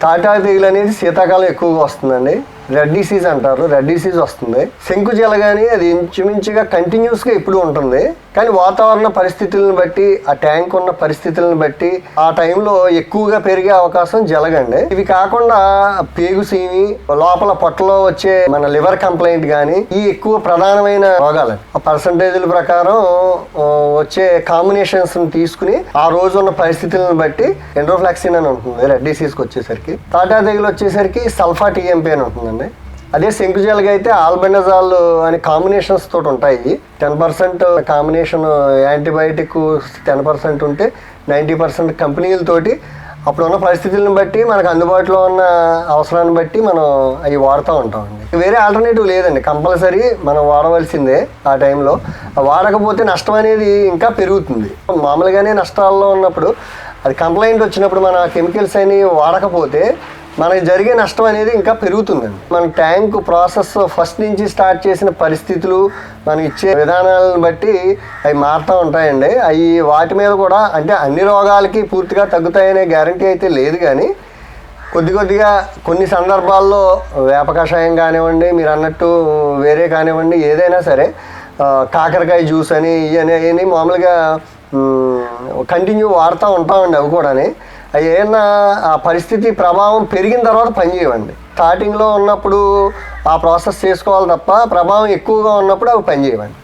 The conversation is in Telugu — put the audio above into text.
తాటాకు తెగులు అనేది శీతాకాలం ఎక్కువగా వస్తుందండి. రెడ్ డిసీజ్ అంటారు, రెడ్ డిసీజ్ వస్తుంది. శంకుజల కానీ అది ఇంచుమించుగా కంటిన్యూస్గా ఇప్పుడు ఉంటుంది. కానీ వాతావరణ పరిస్థితులను బట్టి, ఆ ట్యాంక్ ఉన్న పరిస్థితులను బట్టి ఆ టైంలో ఎక్కువగా పెరిగే అవకాశం జలగండి. ఇవి కాకుండా పేగుసీమి, లోపల పొట్టలో వచ్చే మన లివర్ కంప్లైంట్ కానీ ఈ ఎక్కువ ప్రధానమైన రోగాలు. ఆ పర్సంటేజ్ల ప్రకారం వచ్చే కాంబినేషన్స్ తీసుకుని ఆ రోజు ఉన్న పరిస్థితులను బట్టి ఎండ్రోఫ్లాక్సిన్ అని ఉంటుంది రెడ్ డిసీజ్కి వచ్చేసరికి. తాటాకు తెగులు వచ్చేసరికి సల్ఫా టీఎంపీ అని ఉంటుందండి. అదే శంకుజలగా అయితే ఆల్బెండజాల్ అనే కాంబినేషన్స్ తోటి ఉంటాయి. 10% కాంబినేషన్ యాంటీబయాటిక్ 10% ఉంటే 90% కంపెనీలతోటి అప్పుడు ఉన్న పరిస్థితులను బట్టి మనకు అందుబాటులో ఉన్న అవసరాన్ని బట్టి మనం అవి వాడుతూ ఉంటామండి. వేరే ఆల్టర్నేటివ్ లేదండి, కంపల్సరీ మనం వాడవలసిందే. ఆ టైంలో వాడకపోతే నష్టం అనేది ఇంకా పెరుగుతుంది. మామూలుగానే నష్టాల్లో ఉన్నప్పుడు అది కంప్లైంట్ వచ్చినప్పుడు మన కెమికల్స్ అని వాడకపోతే మనకి జరిగే నష్టం అనేది ఇంకా పెరుగుతుందండి. మన ట్యాంక్ ప్రాసెస్ ఫస్ట్ నుంచి స్టార్ట్ చేసిన పరిస్థితులు, మనం ఇచ్చే విధానాలను బట్టి అవి మారుతూ ఉంటాయండి. అవి వాటి మీద కూడా అంటే అన్ని రోగాలకి పూర్తిగా తగ్గుతాయనే గ్యారంటీ అయితే లేదు, కానీ కొద్దిగా కొన్ని సందర్భాల్లో వేప కషాయం కానివ్వండి, మీరు అన్నట్టు వేరే కానివ్వండి, ఏదైనా సరే కాకరకాయ జ్యూస్ అని ఇవన్నీ మామూలుగా కంటిన్యూ వాడుతూ ఉంటామండి. అవి కూడా అవి ఏమన్నా ఆ పరిస్థితి ప్రభావం పెరిగిన తర్వాత పనిచేయవండి. స్టార్టింగ్లో ఉన్నప్పుడు ఆ ప్రాసెస్ చేసుకోవాలి తప్ప ప్రభావం ఎక్కువగా ఉన్నప్పుడు అవి పనిచేయవండి.